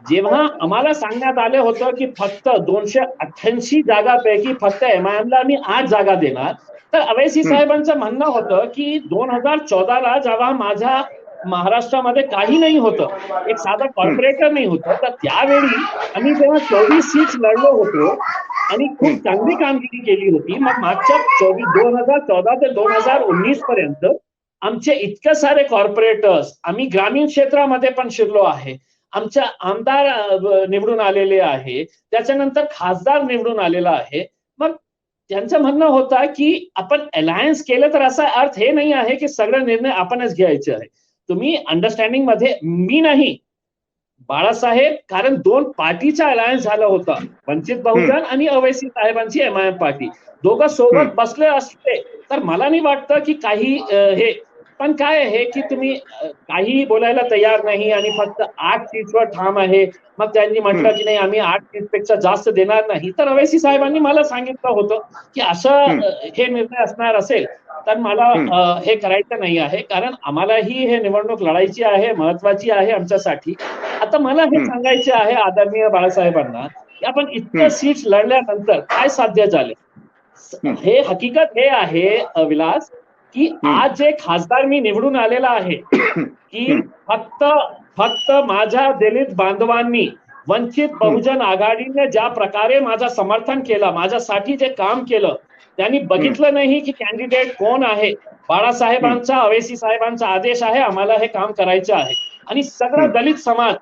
जेव्हा आम्हाला सांगण्यात आलं होतं की फक्त 288 जागापैकी फक्त एमआयएमला आम्ही 8 जागा देणार, तर अवैसी साहेबांचं म्हणणं होतं की 2014ला जेव्हा माझ्या महाराष्ट्रामध्ये काही नाही होतं, एक साधा कॉर्पोरेटर नाही होतं, तर त्यावेळी आम्ही जेव्हा 24 सीट्स लढलो होतो आणि खूप चांगली कामगिरी केली होती. मग मागच्या 2014 ते 2019 पर्यंत आमचे इतके सारे कॉर्पोरेटर्स, आम्ही ग्रामीण क्षेत्रामध्ये पण शिरलो आहे, आमच्या आमदार निवडून आलेले आहे, त्याच्यानंतर खासदार निवडून आलेला आहे. मग त्यांचं म्हणणं होतं की आपण अलायन्स केलं तर असा अर्थ हे नाही आहे की सगळे निर्णय आपणच घ्यायचे आहे. तुम्ही अंडरस्टँडिंग मध्ये, मी नाही, बाळासाहेब, कारण 2 पार्टीचा अलायन्स झाला होता, वंचित बहुजन आणि अवैसी साहेबांची एमआयएम पार्टी, दोघं सोबत बसले असते तर मला नाही वाटतं की काही हे. पण काय आहे की तुम्ही काहीही बोलायला तयार नाही आणि फक्त 8 सीट्सवर ठाम आहे. मग त्यांनी म्हटलं की नाही आम्ही 8 सीटपेक्षा जास्त देणार नाही. तर अवैसी साहेबांनी मला सांगितलं होतं की असं हे निर्णय असणार असेल तर मला हे करायचं नाही आहे, कारण आम्हालाही हे निवडणूक लढायची आहे, महत्वाची आहे आमच्यासाठी. आता मला हे सांगायचे आहे आदरणीय बाळासाहेबांना की आपण इतकं सीट्स लढल्यानंतर काय साध्य झाले. हे हकीकत हे आहे विलास की आज जे खासदार मी निवडून आलेला आहे की फक्त माझ्या दलित बांधवांनी वंचित बहुजन आघाडीने ज्या प्रकारे माझं समर्थन केलं, माझ्यासाठी जे काम केलं, त्यांनी बघितलं नाही की कॅन्डिडेट कोण आहे. बाळासाहेबांचा अवैसी साहेबांचा आदेश आहे आम्हाला हे काम करायचं आहे आणि सगळा दलित समाज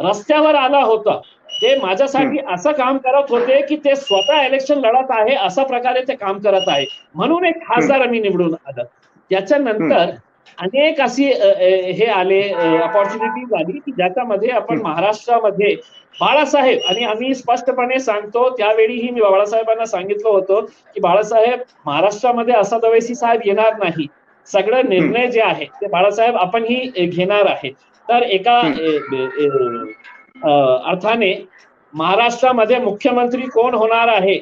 रस्त्यावर आला होता. ते माझ्यासाठी असं काम करत होते की ते स्वतः इलेक्शन लढत आहे अशा प्रकारे ते काम करत आहे, म्हणून एक खासदार आम्ही निवडून आलं. त्याच्यानंतर अनेक अशी हे आले अपॉर्च्युनिटीज आली की ज्याच्यामध्ये आपण महाराष्ट्रामध्ये बाळासाहेब, आणि आम्ही स्पष्टपणे सांगतो त्यावेळीही मी बाळासाहेबांना सांगितलं होतं की बाळासाहेब महाराष्ट्रामध्ये असद अवैसी साहेब येणार नाही, सगळे निर्णय जे आहे ते बाळासाहेब आपणही घेणार आहे. तर एका अर्थाने महाराष्ट्रामध्ये मुख्यमंत्री कोण होणार आहे,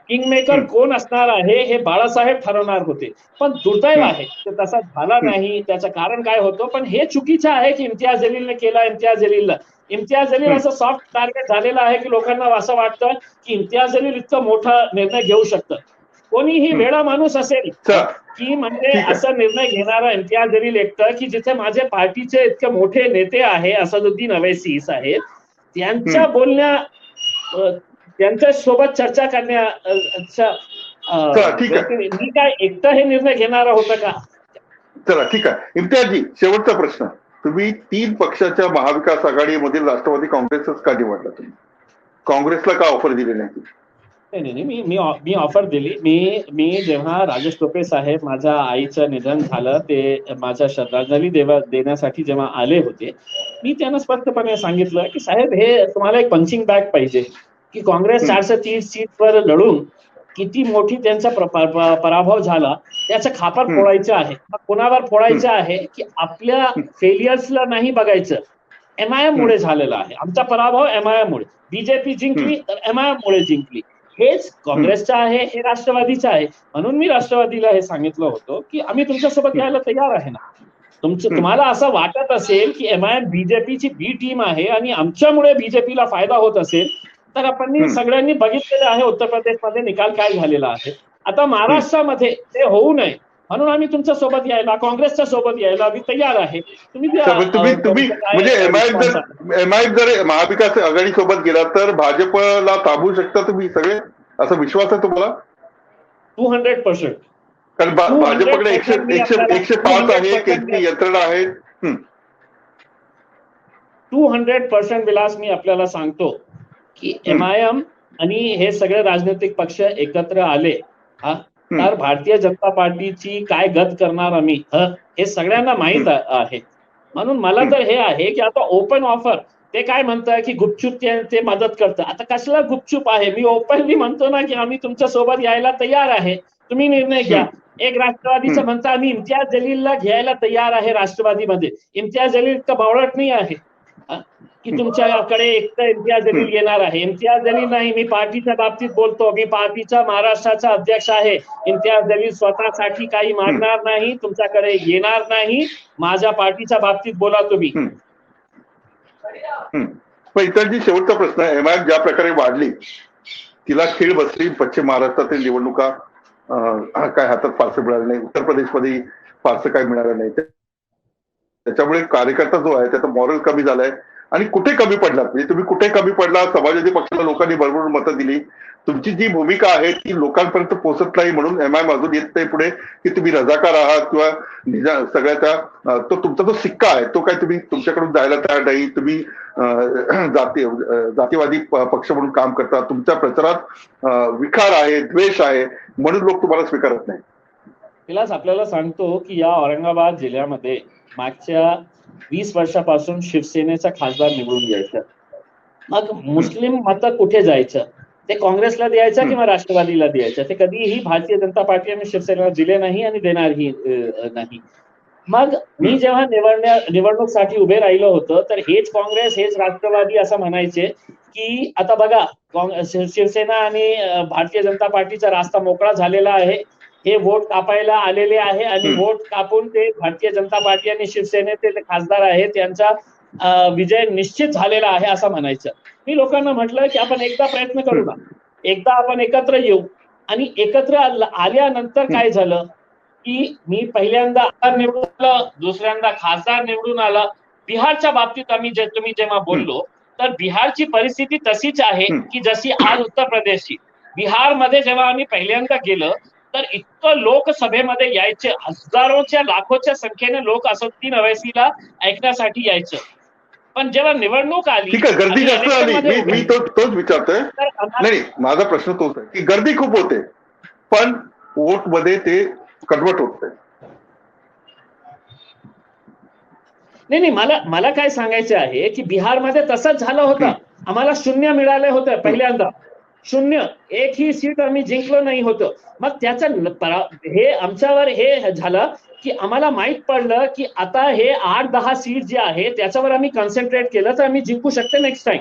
किंगमेकर कोण असणार आहे हे बाळासाहेब ठरवणार होते. पण दुर्दैव आहे ते तसा झाला नाही. त्याचं कारण काय होतं, पण हे चुकीचं आहे की इम्तियाज जलीलने केला. इम्तियाज जलील असं सॉफ्ट टार्गेट झालेलं आहे की लोकांना असं वाटतं की इम्तियाज जलील इतका मोठा निर्णय घेऊ शकतं. कोणीही वेळा माणूस असेल की म्हणजे असा निर्णय घेणारा इम्तियाज जलील एकटं की जिथे माझे पार्टीचे इतके मोठे नेते आहे असदुद्दीन अवैसी साहेब, त्यांच्या बोलण्या त्यांच्या सोबत चर्चा करण्याच्या मी काय एकटा हे निर्णय घेणारा होता का. चला ठीक आहे. इम्तियाजी, शेवटचा प्रश्न. तुम्ही 3 पक्षाच्या महाविकास आघाडीमधील राष्ट्रवादी काँग्रेसच का निवडला? तुम्ही काँग्रेसला का ऑफर दिली नाही? नाही, मी ऑफर दिली. मी जेव्हा राजेश टोपे साहेब माझ्या आईचं निधन झालं ते माझ्या श्रद्धांजली देण्यासाठी जेव्हा आले होते, मी त्यांना स्पष्टपणे सांगितलं की साहेब हे तुम्हाला एक पंचिंग बॅग पाहिजे की काँग्रेस 430 सीटवर लढून किती मोठी त्यांचा पराभव झाला त्याचं खापर फोडायचं आहे. कोणावर फोडायचं आहे की आपल्या फेलियर्सला नाही बघायचं. MIM मुळे झालेला आहे आमचा पराभव. MIM मुळे बीजेपी जिंकली तर MIM मुळे जिंकली. हेच काँग्रेसचं आहे, हे राष्ट्रवादीचं आहे. म्हणून मी राष्ट्रवादीला हे सांगितलं होतं की आम्ही तुमच्यासोबत यायला तयार आहे ना. तुम्हाला असं वाटत असेल की MIM बीजेपीची बी टीम आहे आणि आमच्यामुळे बीजेपीला फायदा होत असेल तर आपण सगळ्यांनी बघितलेलं आहे उत्तर प्रदेशमध्ये निकाल काय झालेला आहे. आता महाराष्ट्रामध्ये ते होऊ नये म्हणून आम्ही तुमच्या सोबत यायला, काँग्रेसच्या सोबत यायला आम्ही तयार आहे. तुम्ही म्हणजे MIM जर महाविकास आघाडी सोबत गेला तर भाजपला थांबवू शकता तुम्ही सगळे, असा विश्वास आहे तुम्हाला? 200%. कारण भाजपकडे 105 आहे, केंद्रीय यंत्रणा आहे. 200% विलास मी आपल्याला सांगतो की MIM आणि हे सगळे राजनैतिक पक्ष एकत्र आले तर भारतीय जनता पार्टीची काय गत करणार आम्ही हे सगळ्यांना माहित आहे. म्हणून मला तर हे आहे की आता ओपन ऑफर ते काय म्हणतात की गुपचूप ते मदत करतं. आता कसला गुपचूप आहे, मी ओपनली म्हणतो ना की आम्ही तुमच्या सोबत यायला तयार आहे, तुम्ही निर्णय घ्या. एक राष्ट्रवादीचं म्हणतं आम्ही इम्तियाज जलीलला घ्यायला तयार आहे राष्ट्रवादीमध्ये. इम्तियाज जलील इतका बावळट नाही आहे की तुमच्याकडे एकटा इम्तियाज जलील येणार आहे. इम्तियाज जलील नाही, मी पार्टीच्या बाबतीत बोलतो, मी पार्टीचा महाराष्ट्राचा अध्यक्ष आहे. इम्तियाज जलील स्वतःसाठी काही मागणार नाही, तुमच्याकडे येणार नाही. माझ्या पार्टीच्या बाबतीत बोला तुम्ही. पण इतरजी शेवटचा प्रश्न आहे. MIM ज्या प्रकारे वाढली तिला खीळ बसली. पश्चिम महाराष्ट्रातील निवडणुका काय हातात फारसं मिळालं नाही, उत्तर प्रदेशमध्ये फारसं काही मिळालं नाही. त्याच्यामुळे कार्यकर्ता जो आहे त्याचा मॉरल कमी झालाय. आणि कुठे कमी पडलात, म्हणजे तुम्ही कुठे कमी पडला? समाजवादी पक्षाला लोकांनी भरभरून मतं दिली, तुमची जी भूमिका आहे ती लोकांपर्यंत पोहोचत नाही म्हणून MIM अजून येत नाही पुढे की तुम्ही रजाकार आहात किंवा सगळ्या त्या तो तुमचा जो सिक्का आहे तो काय तुम्ही तुमच्याकडून जायला तयार नाही. तुम्ही जातीवादी पक्ष म्हणून काम करता, तुमच्या प्रचारात विखार आहे, द्वेष आहे म्हणून लोक तुम्हाला स्वीकारत नाही. विलास आपल्याला सांगतो की या औरंगाबाद जिल्ह्यामध्ये मागच्या 20 वर्षापासून शिवसेनेचा खासदार निवडून यायचं. मग मुस्लिम मतं कुठे जायचं? ते काँग्रेसला द्यायचं किंवा राष्ट्रवादीला द्यायचं. ते कधीही भारतीय जनता पार्टी आणि शिवसेनेला दिले नाही आणि देणारही नाही. मग मी जेव्हा निवडणूकसाठी उभे राहिलो होतो तर हेच काँग्रेस हेच राष्ट्रवादी असं म्हणायचे की आता बघा शिवसेना आणि भारतीय जनता पार्टीचा रास्ता मोकळा झालेला आहे, हे वोट कापायला आलेले आहे आणि वोट कापून ते भारतीय जनता पार्टी आणि शिवसेनेचे जे खासदार आहेत त्यांचा विजय निश्चित झालेला आहे असं म्हणायचं. मी लोकांना म्हटलं की आपण एकदा प्रयत्न करू ना, एकदा आपण एकत्र येऊ. आणि एकत्र आल्यानंतर काय झालं की मी पहिल्यांदा आमदार निवडून आलं, दुसऱ्यांदा खासदार निवडून आला. बिहारच्या बाबतीत तुम्ही जेव्हा बोललो तर बिहारची परिस्थिती तशीच आहे की जशी आज उत्तर प्रदेशची. बिहारमध्ये जेव्हा आम्ही पहिल्यांदा गेलो तर इतकं लोकसभेमध्ये यायचे, हजारोच्या लाखोच्या संख्येने लोक असदुद्दीन अवैसीला ऐकण्यासाठी यायचं. पण जेव्हा निवडणूक आली, ठीक आहे, गर्दी जास्त आली, मी तोच विचारतोय. नाही, माझा प्रश्न तोच आहे की गर्दी खूप होते पण वोट मध्ये ते कन्वर्ट होत नाही, मला काय सांगायचं आहे की बिहारमध्ये तसंच झालं होतं. आम्हाला 0 मिळाले होते पहिल्यांदा, 0, एकही सीट आम्ही जिंकलो नाही होतो. मग त्याचं हे आमच्यावर हे झालं की आम्हाला माहित पडलं की आता हे 8-10 सीट जे आहे त्याच्यावर आम्ही कॉन्सन्ट्रेट केलं तर आम्ही जिंकू शकतो नेक्स्ट टाइम.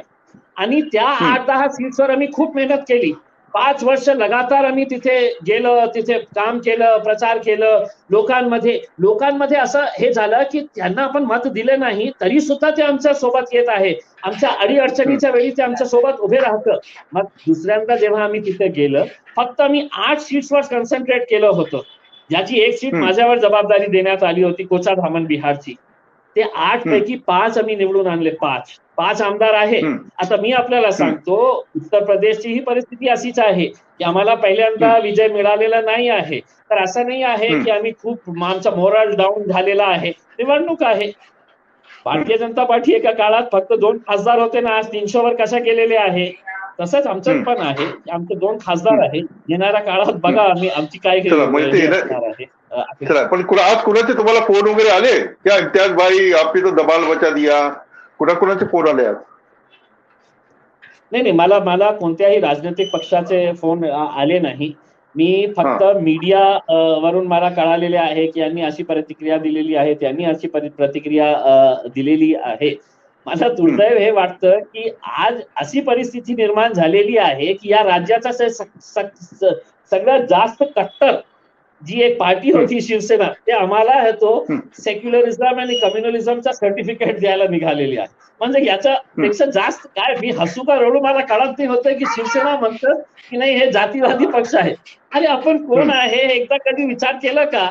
आणि त्या 8-10 सीट्सवर आम्ही खूप मेहनत केली. 5 वर्ष लगातार आम्ही तिथे गेलो, तिथे काम केलं, प्रचार केलं. लोकांमध्ये असं हे झालं की त्यांना आपण मत दिले नाही तरी सुद्धा ते आमच्या सोबत येत आहे, आमच्या अडीअडचणीच्या वेळी ते आमच्या सोबत उभे राहतं. मग दुसऱ्यांदा जेव्हा आम्ही तिथे गेलं फक्त आम्ही 8 सीट्सवर कॉन्सन्ट्रेट केलं होतं, ज्याची एक सीट माझ्यावर जबाबदारी देण्यात आली होती, कोचाधामन बिहारची. ते 8 पैकी 5 आम्ही निवडून आणले. 5 आमदार आहे. आता मी आपल्याला सांगतो उत्तर प्रदेशची ही परिस्थिती अशीच आहे की आम्हाला पहिल्यांदा विजय मिळालेला नाही आहे. तर असं नाही आहे की आम्ही खूप आमचा मोरल डाऊन झालेला आहे. निवडणूक आहे. भारतीय जनता पार्टी एका काळात फक्त 2 खासदार होते ना, आज 300 वर कशा गेलेले आहे. तसंच आमचं पण आहे, आमचे 2 खासदार आहे. येणाऱ्या काळात बघा आम्ही आमची काय आहे. पण आज कुणाचे तुम्हाला फोन वगैरे आले क्या इम्तियाज भाई आपने तो दबाल बचा दिया, कुणाचे फोन आले आज? नाही, मला कोणत्याही राजनैतिक पक्षाचे फोन आले नाही. मी फक्त मीडिया वरून मला कळालेले आहे की यांनी अशी प्रतिक्रिया दिलेली आहे, त्यांनी अशी प्रतिक्रिया दिलेली आहे. मला दुर्दैव हे वाटतं की आज अशी परिस्थिती निर्माण झालेली आहे की या राज्याचा सगळ्यात जास्त कट्टर जी एक पार्टी होती शिवसेना, ते आम्हाला तो सेक्युलरिझम आणि कम्युनलिझमचा सर्टिफिकेट द्यायला निघालेली आहे. म्हणजे याच्यापेक्षा जास्त काय मी हसू का रडू मला कळत नाही होतं की शिवसेना म्हणतं की नाही हे जातीवादी पक्ष आहे. अरे आपण कोण आहे एकदा कधी विचार केला का?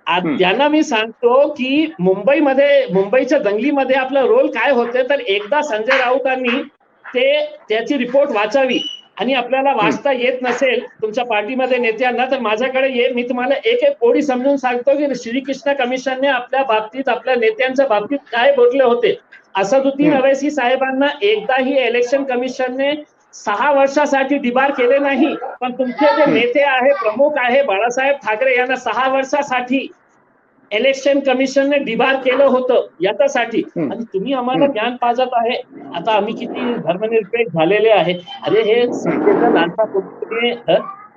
त्यांना मी सांगतो की मुंबईच्या दंगलीमध्ये आपला रोल काय होते तर एकदा संजय राऊतांनी त्याची रिपोर्ट वाचावी आणि आपल्याला वाचता येत नसेल तुमच्या पार्टीमध्ये नेत्यांना तर माझ्याकडे ये, मी तुम्हाला एक ओळी समजून सांगतो की श्रीकृष्ण कमिशनने आपल्या बाबतीत आपल्या नेत्यांच्या बाबतीत काय बोलले होते. असदुद्दीन अवैसी साहेबांना एकदाही इलेक्शन कमिशनने 6 वर्षासाठी डिबार केले नाही, पण तुमचे जे नेते आहे प्रमुख आहे बाळासाहेब ठाकरे यांना 6 वर्षासाठी इलेक्शन कमिशनने डिबार केलं होतं याच्यासाठी. आणि तुम्ही आम्हाला ज्ञान पाजत आहे आता आम्ही किती धर्मनिरपेक्ष झालेले आहे. अरे हे लालसा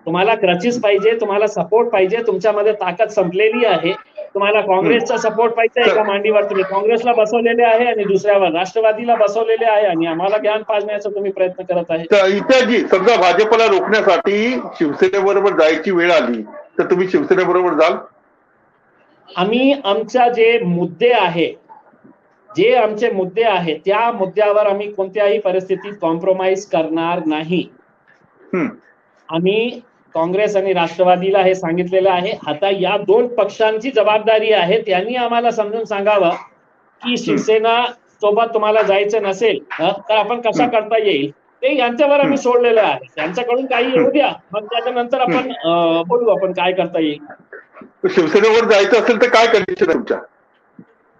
तुम्हाला क्रचेस पाहिजे, तुम्हाला सपोर्ट पाहिजे, तुमच्यामध्ये ताकद संपलेली आहे. तुम्हाला काँग्रेसचा सपोर्ट पाहिजे, एका मांडीवर तुम्ही काँग्रेसला बसवलेले आहे आणि दुसऱ्यावर राष्ट्रवादीला बसवलेले आहे आणि आम्हाला ज्ञान पाजण्याचा तुम्ही प्रयत्न करत आहे. इत्यादी समजा भाजपला रोखण्यासाठी शिवसेनेबरोबर जायची वेळ आली तर तुम्ही शिवसेनेबरोबर जाल? आम्ही आमच्या जे आमचे मुद्दे आहेत त्या मुद्द्यावर आम्ही कोणत्याही परिस्थितीत कॉम्प्रोमाइज करणार नाही. आम्ही काँग्रेस आणि राष्ट्रवादीला हे सांगितलेलं आहे. आता या 2 पक्षांची जबाबदारी आहे, त्यांनी आम्हाला समजून सांगावं की शिवसेना सोबत तुम्हाला जायचं नसेल तर आपण कसा करता येईल ते यांच्यावर आम्ही सोडलेलं आहे. त्यांच्याकडून काही येऊ द्या, मग त्याच्यानंतर आपण बोलू आपण काय करता येईल. शिवसेनेवर जायचं असेल तर काय कंडिशन आहे तुमच्या?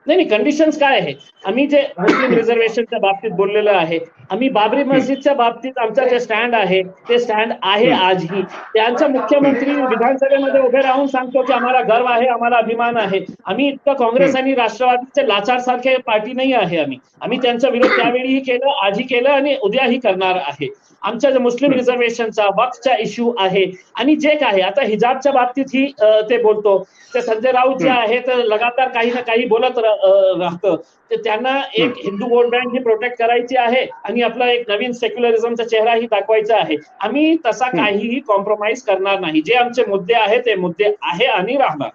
नाही, कंडिशन्स काय आहे? आम्ही जे मुस्लिम रिझर्वेशनच्या बाबतीत बोललेलं आहे, आम्ही बाबरी मस्जिदच्या बाबतीत आमचा जे स्टँड आहे ते स्टँड आहे आजही. त्यांचा मुख्यमंत्री विधानसभेमध्ये उभे राहून सांगतो की आम्हाला गर्व आहे, आम्हाला अभिमान आहे. आम्ही इतकं काँग्रेस आणि राष्ट्रवादीचे लाचार सारखे पार्टी नाही आहे. आम्ही त्यांचा विरोध त्यावेळीही केलं, आजही केलं आणि उद्याही करणार आहे. आमच्या जे मुस्लिम रिझर्वेशनचा वक्फचा इश्यू आहे आणि जे काय आता हिजाबच्या बाबतीत ही ते बोलतो ते संजय राऊत जे आहे तर लगातार काही ना काही बोलत राहतं ते त्यांना एक हिंदू वोट बँक ही प्रोटेक्ट करायची आहे आणि आपला एक नवीन सेक्युलरिझमचा चेहराही दाखवायचा आहे. आम्ही तसा काहीही कॉम्प्रोमाइज करणार नाही. जे आमचे मुद्दे आहे ते मुद्दे आहे आणि राहणार.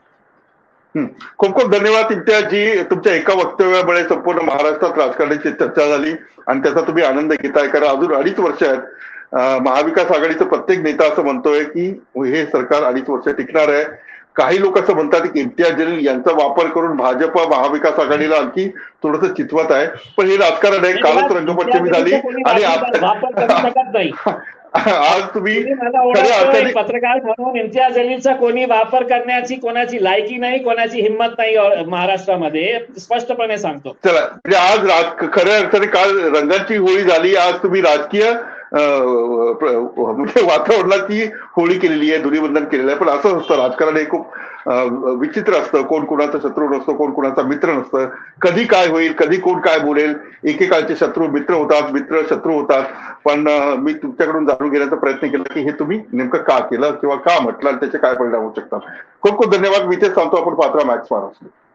खूप खूप धन्यवाद इम्तियाजजी. तुमच्या एका वक्तव्यामुळे संपूर्ण महाराष्ट्रात राजकारणाची चर्चा झाली आणि त्याचा तुम्ही आनंद घेताय. कारण अजून 2.5 वर्ष आहेत. महाविकास आघाडीचा प्रत्येक नेता असं म्हणतोय की हे सरकार 2.5 वर्ष टिकणार आहे. काही लोक असं म्हणतात की इम्तियाज जलील यांचा वापर करून भाजप महाविकास आघाडीला आणखी थोडंसं चितवत आहे. पण हे राजकारण आहे. कालच रंगपंचमी झाली आणि आज तुम्ही पत्रकार म्हणून इम्तियाज जलीलचा कोणी वापर करण्याची कोणाची लायकी नाही, कोणाची हिंमत नाही महाराष्ट्रामध्ये, स्पष्टपणे सांगतो. चला म्हणजे आज खऱ्या अर्थाने काल रंगाची होळी झाली. आज तुम्ही राजकीय म्हणजे वातावरणाची होळी केलेली आहे, धुलीवंदन केलेलं आहे. पण असं असतं राजकारण हे खूप विचित्र असतं. कोण कोणाचा शत्रू नसतो, कोण कोणाचा मित्र नसतं. कधी काय होईल, कधी कोण काय बोलेल. एकेकाळचे शत्रू मित्र होतात, मित्र शत्रू होतात. पण मी तुमच्याकडून जाणून घेण्याचा प्रयत्न केला की हे तुम्ही नेमकं का केलं किंवा का म्हटलं आणि त्याचे काय परिणाम होऊ शकतात. खूप खूप धन्यवाद. मी तेच सांगतो, आपण पाहतो मॅक्स महाराष्ट्र.